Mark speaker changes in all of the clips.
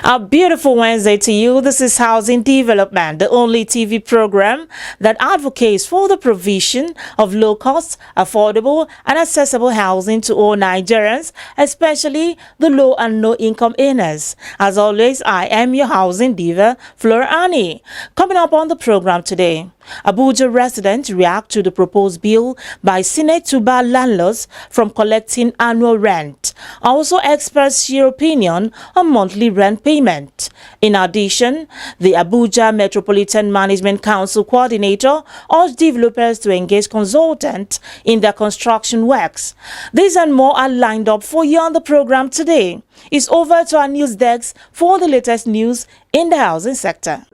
Speaker 1: A beautiful Wednesday to you. This is Housing Development, the only TV program that advocates for the provision of low-cost, affordable, and accessible housing to all Nigerians, especially the low and no-income earners. As always, I am your housing diva, Flora Annie. Coming up on the program today, Abuja residents react to the proposed bill by Senate to bar landlords from collecting annual rent. Also, experts share opinion on monthly rent payment. In addition, the Abuja Metropolitan Management Council coordinator urged developers to engage consultants in their construction works. These and more are lined up for you on the program today. It's over to our news desk for the latest news in the housing sector.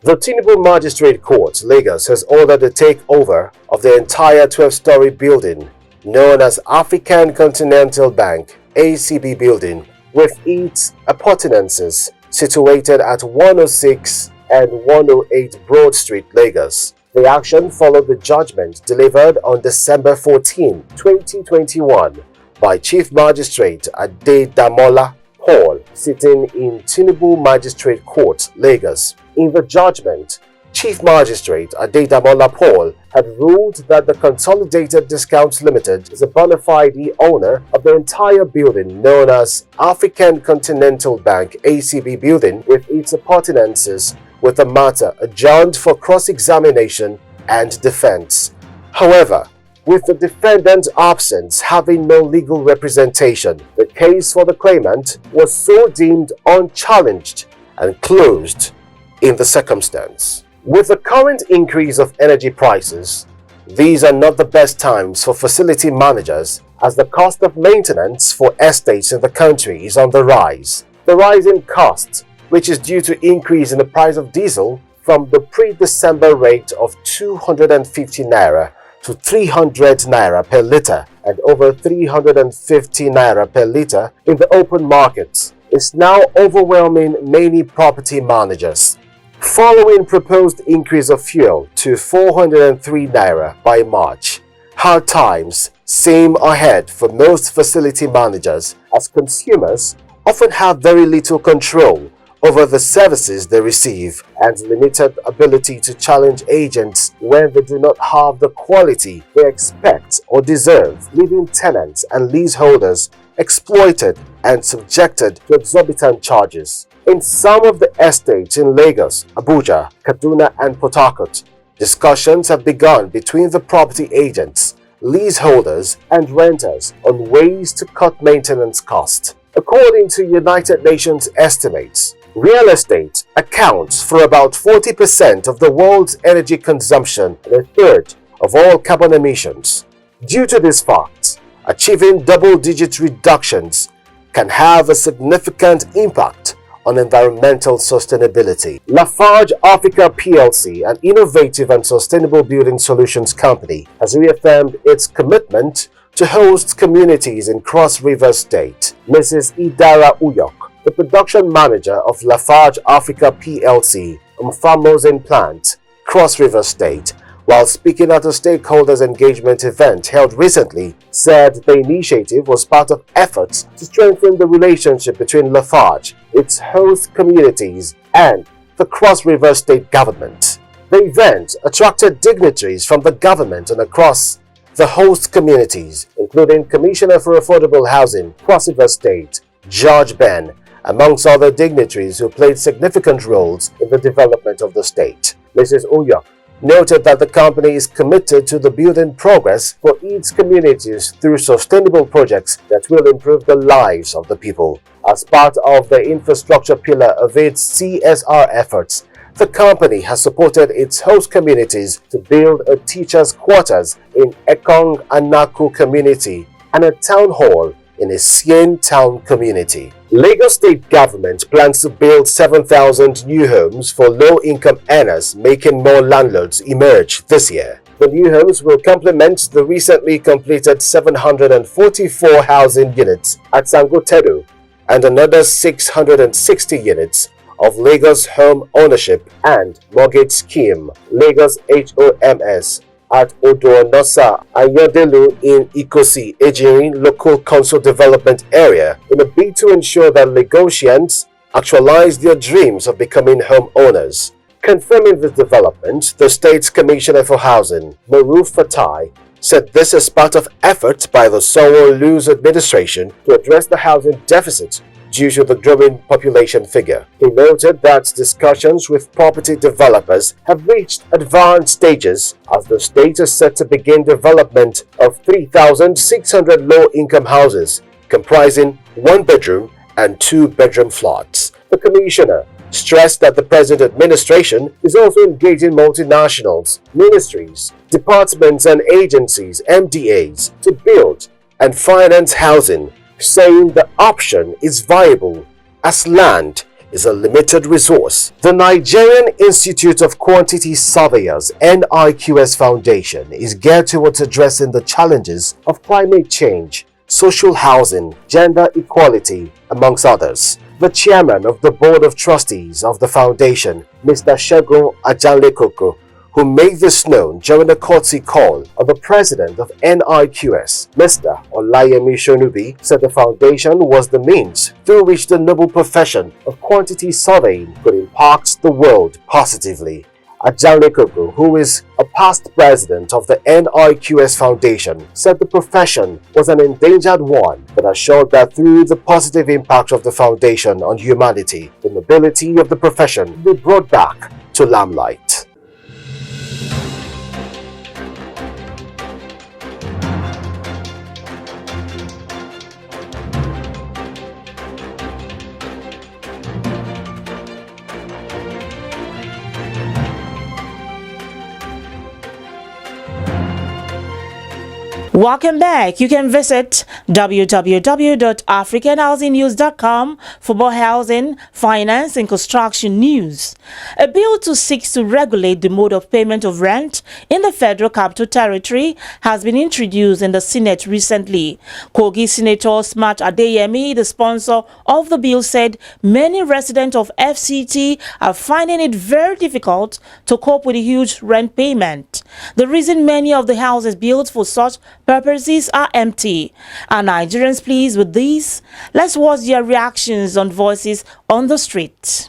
Speaker 2: The Tinubu Magistrate Court, Lagos, has ordered the takeover of the entire 12-story building known as African Continental Bank (ACB) building with its appurtenances situated at 106 and 108 Broad Street, Lagos. The action followed the judgment delivered on December 14, 2021 by Chief Magistrate Adedamola Paul, sitting in Tinubu Magistrate Court, Lagos. In the judgment, Chief Magistrate Adedamola Paul had ruled that the Consolidated Discounts Limited is a bona fide owner of the entire building known as African Continental Bank (ACB) building with its appurtenances, with the matter adjourned for cross-examination and defense. However, with the defendant's absence having no legal representation, the case for the claimant was so deemed unchallenged and closed in the circumstance. With the current increase of energy prices, these are not the best times for facility managers as the cost of maintenance for estates in the country is on the rise. The rise in costs, which is due to increase in the price of diesel from the pre-December rate of 250 naira to 300 naira per litre and over 350 naira per litre in the open markets, is now overwhelming many property managers. Following proposed increase of fuel to 403 naira by March, hard times seem ahead for most facility managers as consumers often have very little control over the services they receive and limited ability to challenge agents when they do not have the quality they expect or deserve, leaving tenants and leaseholders exploited and subjected to exorbitant charges. In some of the estates in Lagos, Abuja, Kaduna and Port Harcourt, discussions have begun between the property agents, leaseholders and renters on ways to cut maintenance costs. According to United Nations estimates, real estate accounts for about 40% of the world's energy consumption and a third of all carbon emissions. Due to this fact, achieving double-digit reductions can have a significant impact on environmental sustainability. Lafarge Africa plc, an innovative and sustainable building solutions company, has reaffirmed its commitment to host communities in Cross River State. Mrs. Idara Uyok, the production manager of Lafarge Africa plc, Mfamosin plant, Cross River State, while speaking at a stakeholders engagement event held recently, said the initiative was part of efforts to strengthen the relationship between Lafarge, its host communities, and the Cross River State government. The event attracted dignitaries from the government and across the host communities, including Commissioner for Affordable Housing, Cross River State, George Ben, amongst other dignitaries who played significant roles in the development of the state. Mrs. Uyok noted that the company is committed to the building progress for its communities through sustainable projects that will improve the lives of the people. As part of the infrastructure pillar of its CSR efforts, the company has supported its host communities to build a teacher's quarters in Ekong Anaku community and a town hall in a Sien town community. Lagos State government plans to build 7,000 new homes for low-income earners, making more landlords emerge this year. The new homes will complement the recently completed 744 housing units at Sangotedo and another 660 units of Lagos Home Ownership and Mortgage Scheme Lagos HOMS at Odonosa Ayodelu in Ikosi, Ejirin Local Council Development Area in a bid to ensure that Lagosians actualize their dreams of becoming homeowners. Confirming this development, the State's Commissioner for Housing, Murod Fatai, said this is part of efforts by the Sanwo-Olu's administration to address the housing deficit due to the growing population figure. He noted that discussions with property developers have reached advanced stages as the state is set to begin development of 3,600 low-income houses comprising one-bedroom and two-bedroom flats. The commissioner stressed that the present administration is also engaging multinationals, ministries, departments and agencies (MDAs) to build and finance housing, saying the option is viable as land is a limited resource. The Nigerian Institute of Quantity Surveyors (NIQS) Foundation is geared towards addressing the challenges of climate change, social housing, gender equality, amongst others. The chairman of the Board of Trustees of the foundation, Mr. Segun Ajanlekoko, who made this known during a courtesy call of the president of NIQS, Mr. Olayemi Shonubi, said the foundation was the means through which the noble profession of quantity surveying could impact the world positively. Ajanlekoko, who is a past president of the NIQS Foundation, said the profession was an endangered one, but assured that through the positive impact of the foundation on humanity, the nobility of the profession will be brought back to limelight.
Speaker 1: Welcome back. You can visit www.africanhousingnews.com for more housing, finance, and construction news. A bill to seek to regulate the mode of payment of rent in the Federal Capital Territory has been introduced in the Senate recently. Kogi Senator Smart Adeyemi, the sponsor of the bill, said many residents of FCT are finding it very difficult to cope with the huge rent payment. The reason many of the houses built for such purposes are empty. Are Nigerians pleased with these? Let's watch their reactions on Voices on the Street.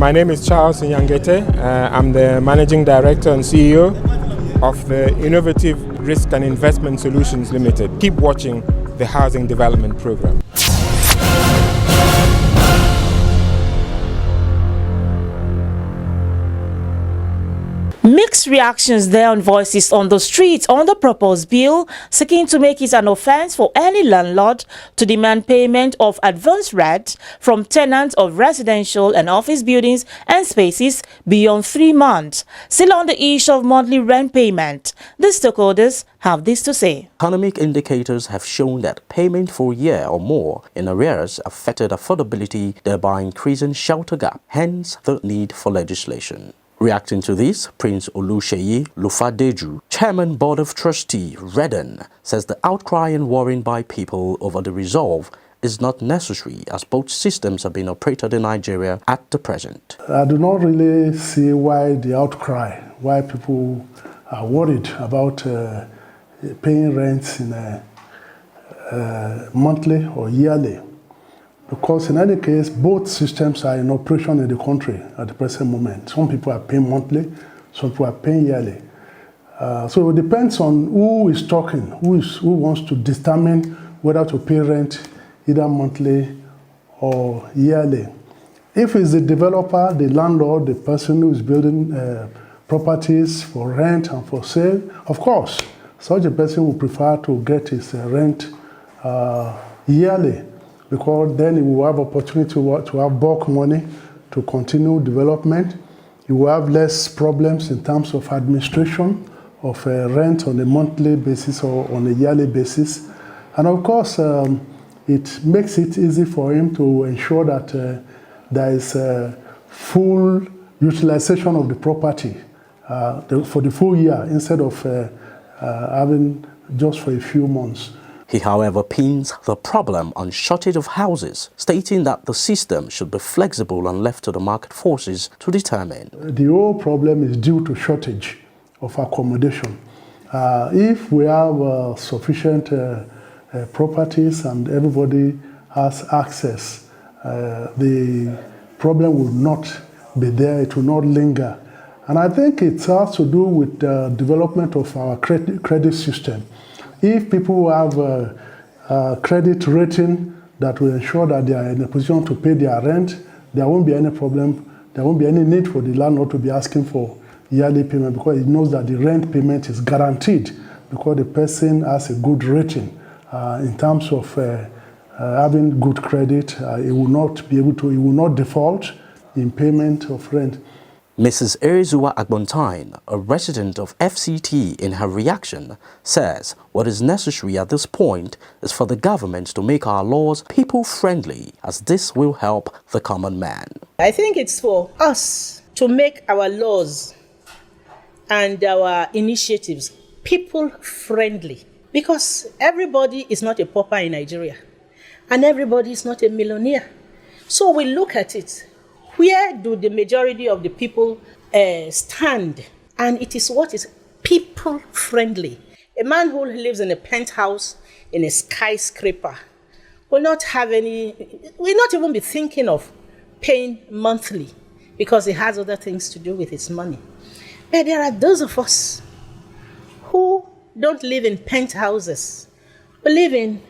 Speaker 3: My name is Charles Nyangete. I'm the Managing Director and CEO of the Innovative Risk and Investment Solutions Limited. Keep watching the Housing Development Program.
Speaker 1: Mixed reactions there on voices on the streets on the proposed bill seeking to make it an offence for any landlord to demand payment of advance rent from tenants of residential and office buildings and spaces beyond 3 months. Still on the issue of monthly rent payment, the stakeholders have this to say.
Speaker 4: Economic indicators have shown that payment for a year or more in arrears affected affordability, thereby increasing shelter gap, hence the need for legislation. Reacting to this, Prince Oluseyi Lufadeju, Chairman Board of Trustee, Redden, says the outcry and worrying by people over the resolve is not necessary as both systems are being operated in Nigeria at the present.
Speaker 5: I do not really see why the outcry, why people are worried about paying rents in monthly or yearly. Because in any case, both systems are in operation in the country at the present moment. Some people are paying monthly, some people are paying yearly. So it depends on who is talking, who wants to determine whether to pay rent either monthly or yearly. If it's the developer, the landlord, the person who is building properties for rent and for sale, of course, such a person will prefer to get his rent yearly, because then he will have opportunity to have bulk money to continue development. He will have less problems in terms of administration of rent on a monthly basis or on a yearly basis. And of course, it makes it easy for him to ensure that there is full utilization of the property for the full year instead of having just for a few months.
Speaker 4: He, however, pins the problem on shortage of houses, stating that the system should be flexible and left to the market forces to determine.
Speaker 5: The whole problem is due to shortage of accommodation. If we have sufficient properties and everybody has access, the problem will not be there, it will not linger. And I think it has to do with the development of our credit system. If people have a credit rating that will ensure that they are in a position to pay their rent, there won't be any problem, there won't be any need for the landlord to be asking for yearly payment, because he knows that the rent payment is guaranteed because the person has a good rating in terms of having good credit. He will not default in payment of rent.
Speaker 4: Mrs. Erizua Agbontine, a resident of FCT, in her reaction, says what is necessary at this point is for the government to make our laws people-friendly, as this will help the common man.
Speaker 6: I think it's for us to make our laws and our initiatives people-friendly, because everybody is not a pauper in Nigeria, and everybody is not a millionaire. So we look at it. Where do the majority of the people stand? And it is what is people-friendly. A man who lives in a penthouse, in a skyscraper, will not even be thinking of paying monthly because he has other things to do with his money. But there are those of us who don't live in penthouses. We live in,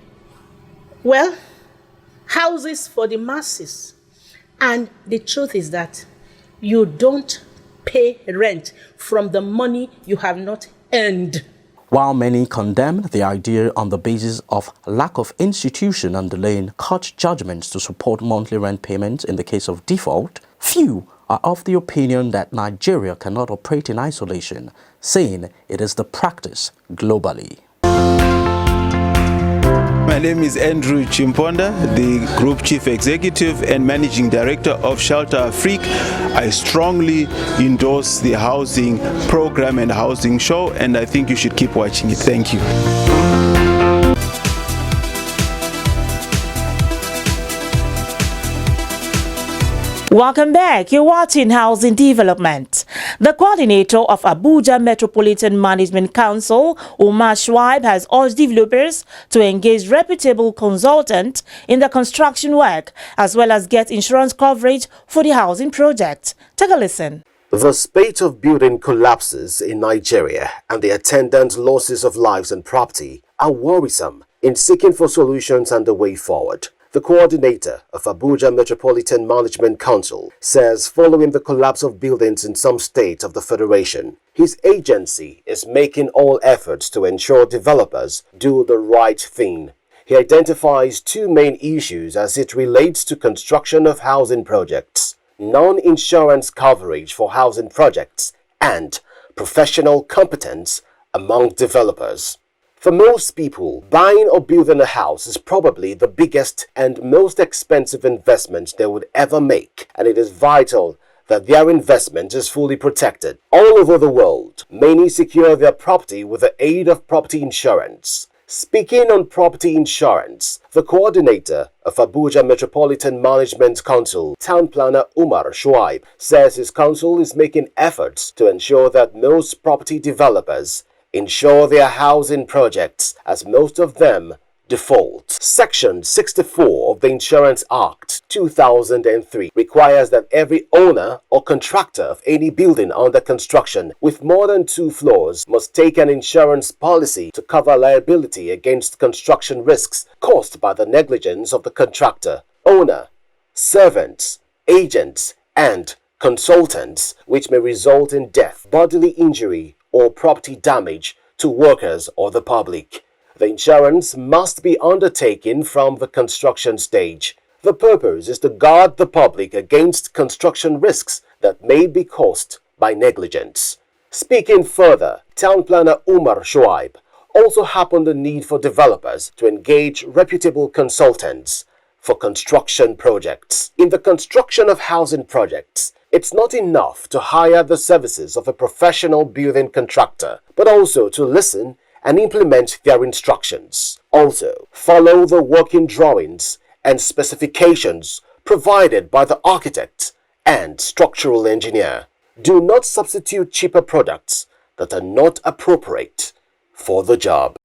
Speaker 6: well, houses for the masses. And the truth is that you don't pay rent from the money you have not earned.
Speaker 4: While many condemn the idea on the basis of lack of institution and delaying court judgments to support monthly rent payments in the case of default, few are of the opinion that Nigeria cannot operate in isolation, saying it is the practice globally.
Speaker 7: My name is Andrew Chimponda, the Group Chief Executive and Managing Director of Shelter Afrique. I strongly endorse the housing program and housing show, and I think you should keep watching it. Thank you.
Speaker 1: Welcome back. You're watching Housing Development. The coordinator of Abuja Metropolitan Management Council, Umar Shuaib, has urged developers to engage reputable consultants in the construction work as well as get insurance coverage for the housing project. Take a listen.
Speaker 2: The spate of building collapses in Nigeria and the attendant losses of lives and property are worrisome. In seeking for solutions and the way forward, the coordinator of Abuja Metropolitan Management Council says following the collapse of buildings in some states of the Federation, his agency is making all efforts to ensure developers do the right thing. He identifies two main issues as it relates to construction of housing projects: non-insurance coverage for housing projects and professional competence among developers. For most people, buying or building a house is probably the biggest and most expensive investment they would ever make, and it is vital that their investment is fully protected. All over the world, many secure their property with the aid of property insurance. Speaking on property insurance, the coordinator of Abuja Metropolitan Management Council, Town Planner Umar Shuaib, says his council is making efforts to ensure that most property developers insure their housing projects, as most of them default. Section 64 of the Insurance Act 2003 requires that every owner or contractor of any building under construction with more than 2 floors must take an insurance policy to cover liability against construction risks caused by the negligence of the contractor, owner, servants, agents, and consultants, which may result in death, bodily injury, or property damage to workers or the public. The insurance must be undertaken from the construction stage. The purpose is to guard the public against construction risks that may be caused by negligence. Speaking further, Town Planner Umar Shuaib also harped the need for developers to engage reputable consultants for construction projects. In the construction of housing projects, it's not enough to hire the services of a professional building contractor, but also to listen and implement their instructions. Also, follow the working drawings and specifications provided by the architect and structural engineer. Do not substitute cheaper products that are not appropriate for the job.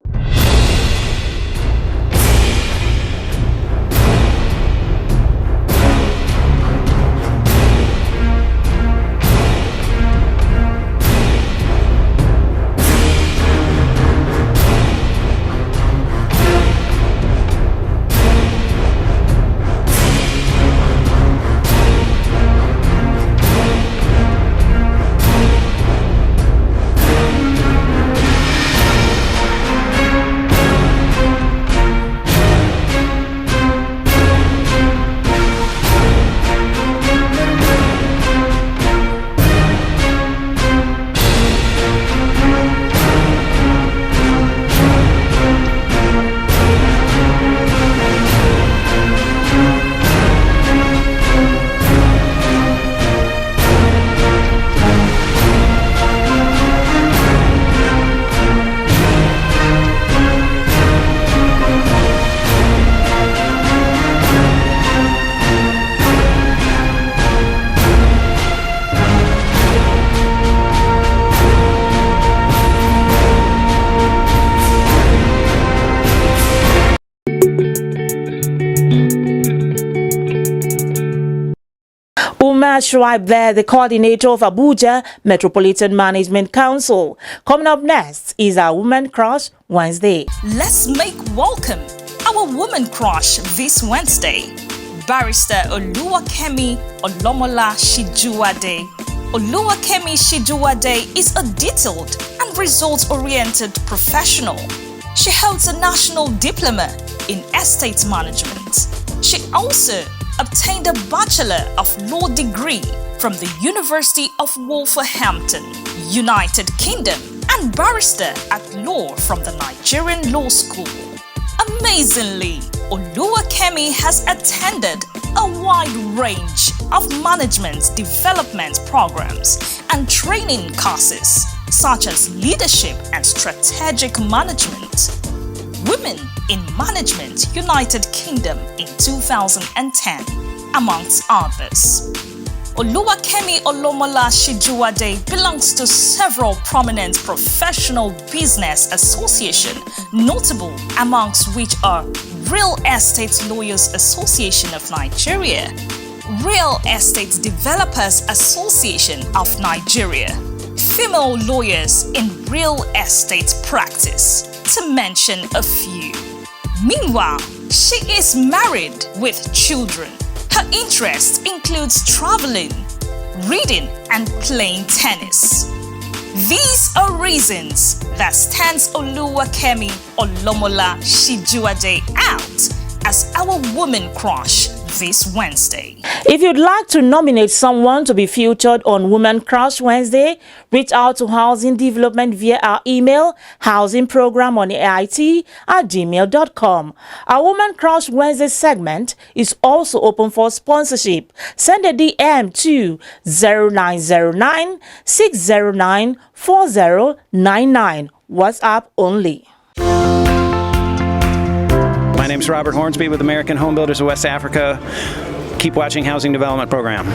Speaker 1: Umar Shuaib there, the coordinator of Abuja Metropolitan Management Council. Coming up next is our Woman Crush Wednesday.
Speaker 8: Let's make welcome our Woman Crush this Wednesday. Barrister Oluwakemi Olomola Shijuade. Oluwakemi Shijuade is a detailed and results-oriented professional. She holds a national diploma in estate management. She also obtained a Bachelor of Law degree from the University of Wolverhampton, United Kingdom, and Barrister at Law from the Nigerian Law School. Amazingly, Oluwakemi has attended a wide range of management development programs and training courses, such as leadership and strategic management, women in management, United Kingdom in 2010, amongst others. Oluwakemi Olomola Shijuade belongs to several prominent professional business associations, notable amongst which are Real Estate Lawyers Association of Nigeria, Real Estate Developers Association of Nigeria, Female Lawyers in Real Estate Practice, to mention a few. Meanwhile, she is married with children. Her interest includes traveling, reading, and playing tennis. These are reasons that stands Oluwakemi Olomola Shijuade out as our woman crush this Wednesday.
Speaker 1: If you'd like to nominate someone to be featured on Woman Crush Wednesday, reach out to Housing Development via our email, housingprogram@gmail.com. Our Woman Crush Wednesday segment is also open for sponsorship. Send a DM to 0909 609 4099. WhatsApp only.
Speaker 9: My name's Robert Hornsby with American Home Builders of West Africa. Keep watching Housing Development Program.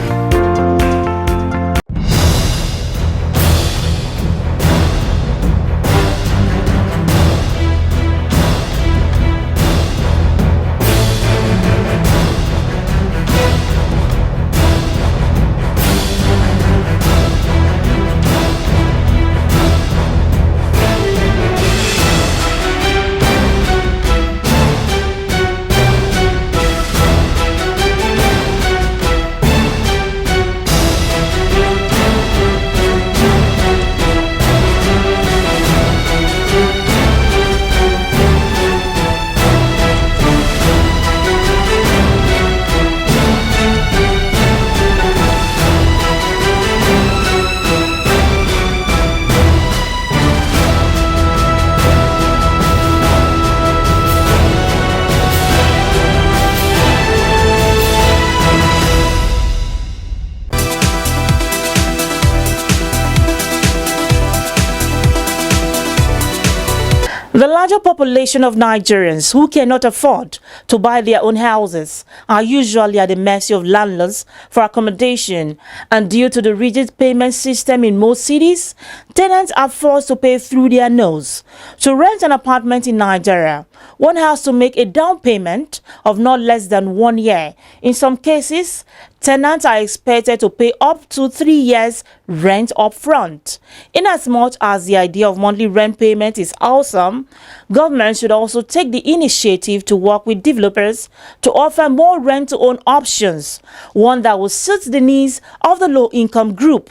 Speaker 1: The larger population of Nigerians who cannot afford to buy their own houses are usually at the mercy of landlords for accommodation, and due to the rigid payment system in most cities, tenants are forced to pay through their nose. To rent an apartment in Nigeria, one has to make a down payment of not less than 1 year. In some cases, tenants are expected to pay up to 3 years rent up front. Inasmuch as the idea of monthly rent payment is awesome, government should also take the initiative to work with developers to offer more rent-to-own options, one that will suit the needs of the low-income group.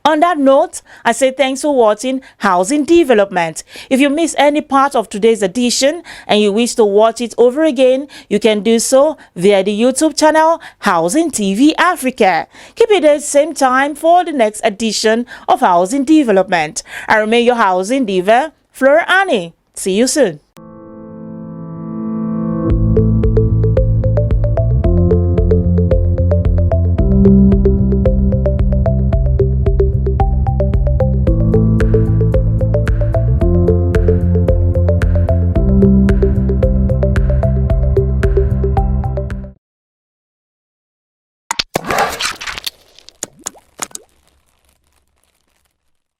Speaker 1: On that note, I say thanks for watching Housing Development. If you missed any part of today's edition and you wish to watch it over again, you can do so via the YouTube channel Housing TV Africa. Keep it at the same time for the next edition of Housing Development. I remain your housing diva, Flora Annie. See you soon.